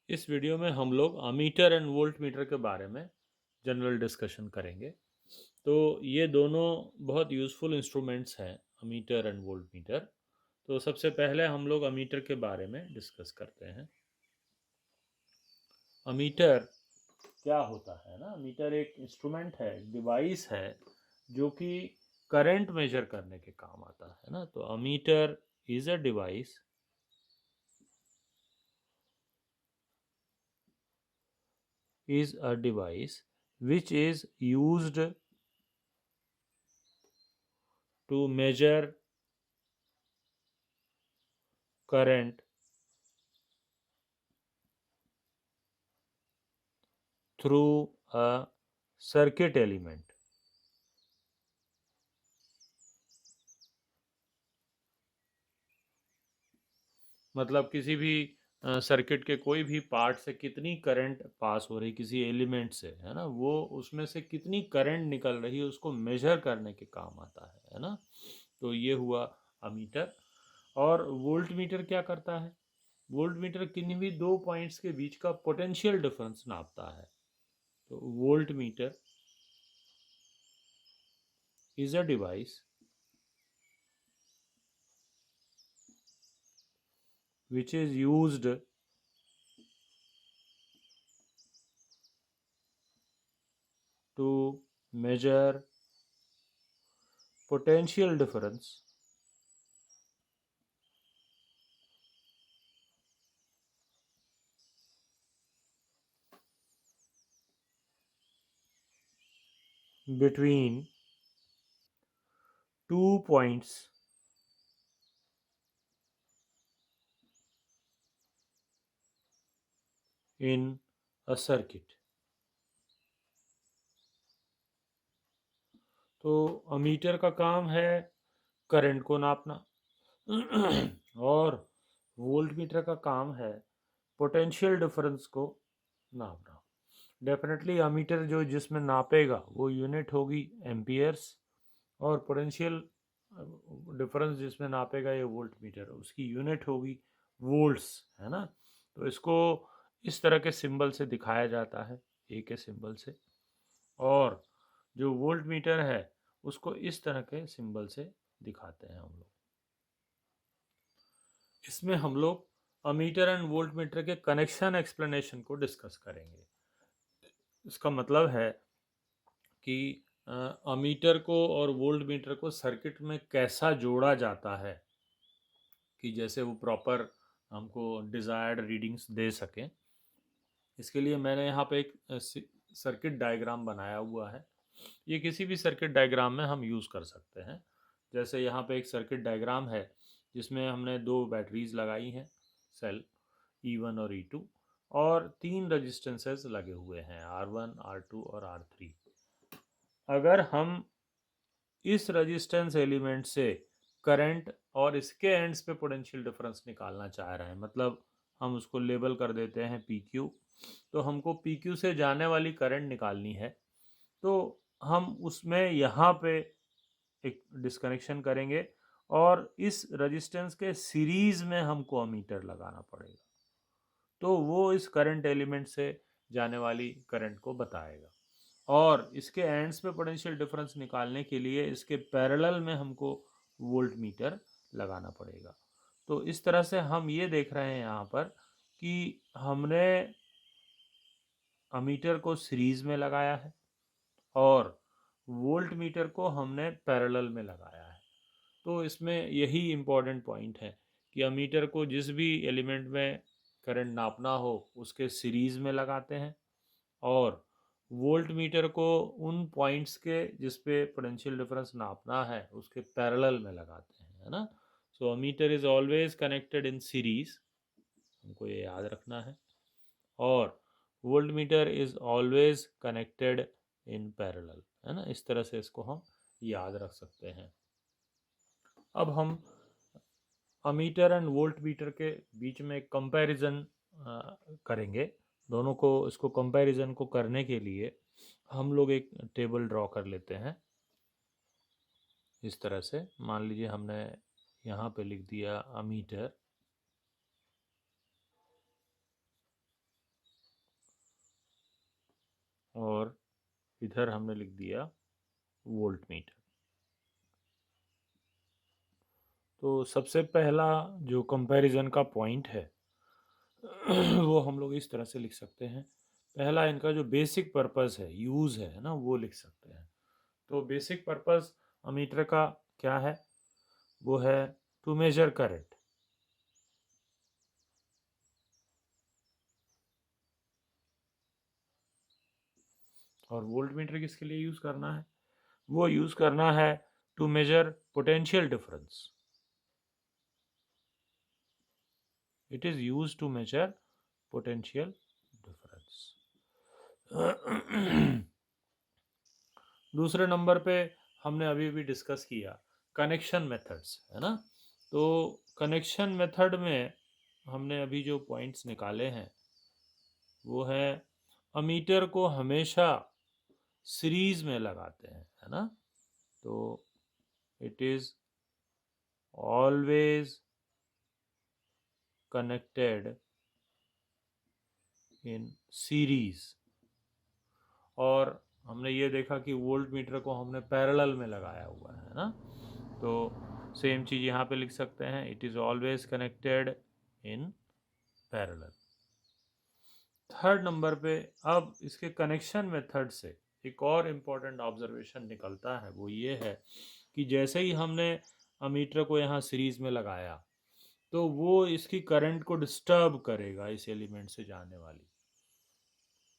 इस वीडियो में हम लोग अमीटर एंड वोल्ट मीटर के बारे में जनरल डिस्कशन करेंगे। तो ये दोनों बहुत यूज़फुल इंस्ट्रूमेंट्स हैं, अमीटर एंड वोल्ट मीटर। तो सबसे पहले हम लोग अमीटर के बारे में डिस्कस करते हैं। अमीटर क्या होता है ना, अमीटर एक इंस्ट्रूमेंट है, डिवाइस है जो कि करंट मेजर करने के काम आता है ना। तो ammeter is a device which is used to measure current through a circuit element। मतलब किसी भी सर्किट के कोई भी पार्ट से कितनी करंट पास हो रही किसी एलिमेंट से, है ना, वो उसमें से कितनी करंट निकल रही है उसको मेजर करने के काम आता है ना। तो ये हुआ अमीटर। और वोल्ट मीटर क्या करता है? वोल्ट मीटर किन्हीं भी दो पॉइंट्स के बीच का पोटेंशियल डिफरेंस नापता है। तो volt meter is a device which is used to measure potential difference between 2 points in a circuit। तो अमीटर का काम है करंट को नापना और वोल्ट मीटर का काम है पोटेंशियल डिफरेंस को नापना। डेफिनेटली अमीटर जो जिसमें नापेगा वो यूनिट होगी एम्पियर्स, और पोटेंशियल डिफरेंस जिसमें नापेगा ये वोल्ट मीटर उसकी यूनिट होगी वोल्ट्स, है ना। तो इसको इस तरह के सिंबल से दिखाया जाता है, ए के सिंबल से। और जो वोल्ट मीटर है उसको इस तरह के सिंबल से दिखाते हैं हम लोग। इसमें हम लोग अमीटर एंड वोल्ट मीटर के कनेक्शन एक्सप्लेनेशन को डिस्कस करेंगे। इसका मतलब है कि अमीटर को और वोल्ट मीटर को सर्किट में कैसा जोड़ा जाता है कि जैसे वो प्रॉपर हमको डिज़ायर्ड रीडिंग्स दे सकें। इसके लिए मैंने यहाँ पे एक सर्किट डायग्राम बनाया हुआ है। ये किसी भी सर्किट डायग्राम में हम यूज़ कर सकते हैं। जैसे यहाँ पे एक सर्किट डायग्राम है जिसमें हमने दो बैटरीज लगाई हैं, सेल E1 और E2, और तीन रजिस्टेंसेस लगे हुए हैं R1, R2 और R3। अगर हम इस रेजिस्टेंस एलिमेंट से करंट और इसके एंड्स पे पोटेंशियल डिफरेंस निकालना चाह रहे हैं, मतलब हम उसको लेबल कर देते हैं PQ। तो हमको PQ से जाने वाली करंट निकालनी है। तो हम उसमें यहाँ पे एक डिस्कनेक्शन करेंगे और इस रेजिस्टेंस के सीरीज में हमको अमीटर लगाना पड़ेगा। तो वो इस करंट एलिमेंट से जाने वाली करंट को बताएगा। और इसके एंड्स पे पोटेंशियल डिफरेंस निकालने के लिए इसके पैरेलल में हमको वोल्ट मीटर लगाना पड़ेगा। तो इस तरह से हम ये देख रहे हैं यहाँ पर कि हमने अमीटर को सीरीज में लगाया है और वोल्ट मीटर को हमने पैरेलल में लगाया है। तो इसमें यही इम्पोर्टेंट पॉइंट है कि अमीटर को जिस भी एलिमेंट में करंट नापना हो उसके सीरीज में लगाते हैं, और वोल्ट मीटर को उन पॉइंट्स के जिस पे पोटेंशियल डिफरेंस नापना है उसके पैरेलल में लगाते हैं, है ना। So ammeter is always connected in series, हमको ये याद रखना है। और volt meter is always connected in parallel, है ना। इस तरह से इसको हम याद रख सकते हैं। अब हम अमीटर एंड वोल्ट मीटर के बीच में एक कंपैरिजन करेंगे। दोनों को, इसको कंपैरिजन को करने के लिए हम लोग एक टेबल ड्रॉ कर लेते हैं। इस तरह से मान लीजिए हमने यहाँ पे लिख दिया अमीटर इधर हमने लिख दिया वोल्ट मीटर। तो सबसे पहला जो कंपैरिजन का पॉइंट है वो हम लोग इस तरह से लिख सकते हैं। पहला इनका जो बेसिक पर्पस है, यूज़ है ना, वो लिख सकते हैं। तो बेसिक पर्पस अमीटर का क्या है? वो है टू मेजर करंट। और वोल्ट मीटर किसके लिए यूज़ करना है? वो यूज़ करना है to measure potential difference. It is use to measure potential difference. दूसरे नंबर पे हमने अभी भी डिस्कस किया कनेक्शन मेथड्स, है ना। तो कनेक्शन मेथड में हमने अभी जो पॉइंट्स निकाले हैं वो है अमीटर को हमेशा सीरीज में लगाते हैं, है ना। तो it is always connected in series. और हमने ये देखा कि वोल्ट मीटर को हमने पैरेलल में लगाया हुआ है ना। तो सेम चीज़ यहाँ पे लिख सकते हैं, it is always connected in parallel. Third number पे अब इसके कनेक्शन मेथड से एक और इम्पॉर्टेंट ऑब्जर्वेशन निकलता है, वो ये है कि जैसे ही हमने अमीटर को यहाँ सीरीज में लगाया तो वो इसकी करंट को डिस्टर्ब करेगा, इस एलिमेंट से जाने वाली।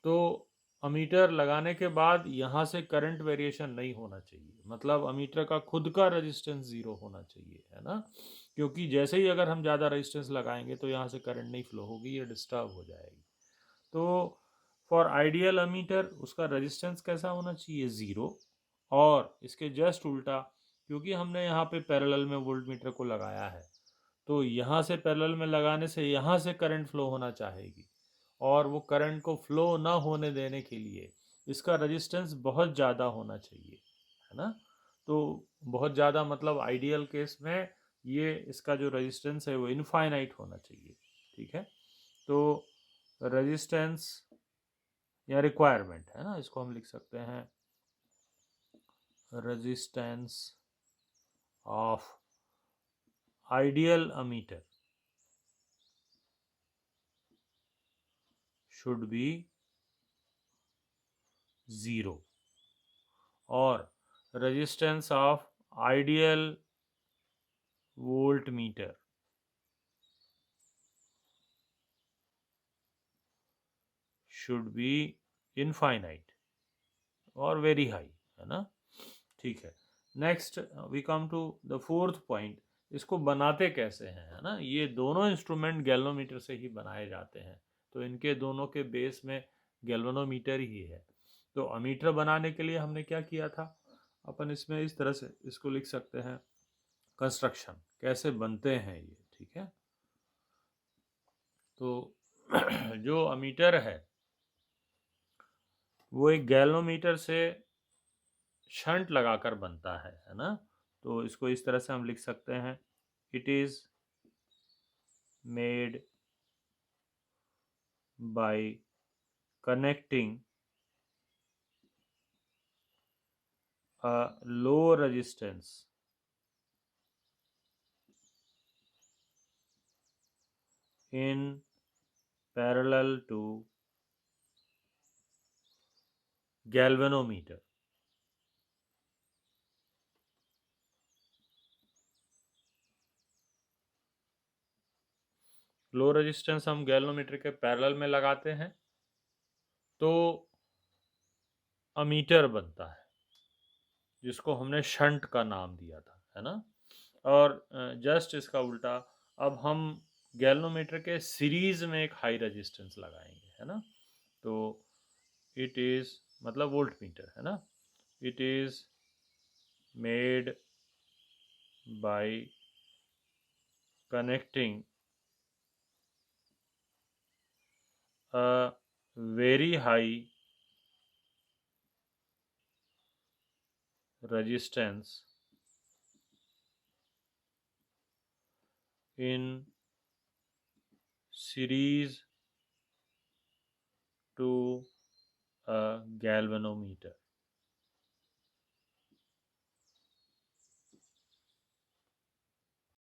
तो अमीटर लगाने के बाद यहाँ से करंट वेरिएशन नहीं होना चाहिए, मतलब अमीटर का खुद का रेजिस्टेंस ज़ीरो होना चाहिए, है ना। क्योंकि जैसे ही अगर हम ज़्यादा रेजिस्टेंस लगाएंगे तो यहाँ से करंट नहीं फ्लो होगी, ये डिस्टर्ब हो जाएगी। तो फॉर आइडियल अमीटर उसका रेजिस्टेंस कैसा होना चाहिए? ज़ीरो। और इसके जस्ट उल्टा, क्योंकि हमने यहाँ पे पैरेलल में वोल्ट मीटर को लगाया है तो यहाँ से पैरेलल में लगाने से यहाँ से करंट फ्लो होना चाहेगी, और वो करंट को फ्लो ना होने देने के लिए इसका रेजिस्टेंस बहुत ज़्यादा होना चाहिए, है ना। तो बहुत ज़्यादा मतलब आइडियल केस में ये इसका जो रेजिस्टेंस है वो इनफाइनाइट होना चाहिए, ठीक है। तो रेजिस्टेंस या रिक्वायरमेंट, है ना, इसको हम लिख सकते हैं resistance of ideal ammeter should be 0 और resistance of ideal voltmeter should be infinite और very high, है ना। ठीक है, next we come to the fourth point. इसको बनाते कैसे हैं, है ना। ये दोनों इंस्ट्रूमेंट गैल्वेनोमीटर से ही बनाए जाते हैं, तो इनके दोनों के बेस में गैल्वेनोमीटर ही है। तो अमीटर बनाने के लिए हमने क्या किया था, अपन इसमें इस तरह से इसको लिख सकते हैं, कंस्ट्रक्शन कैसे बनते हैं ये, ठीक है। तो जो अमीटर है वो एक गैल्वेनोमीटर से शंट लगाकर बनता है ना। तो इसको इस तरह से हम लिख सकते हैं, it is made by connecting a low resistance in parallel to galvanometer। Low resistance हम गैल्वेनोमीटर के पैरेलल में लगाते हैं तो अमीटर बनता है, जिसको हमने शंट का नाम दिया था, है ना। और जस्ट इसका उल्टा, अब हम गैल्वेनोमीटर के सीरीज में एक हाई रेजिस्टेंस लगाएंगे, है ना। तो इट इज मतलब वोल्ट मीटर, है ना, it is made by connecting a very high resistance in series to a galvanometer।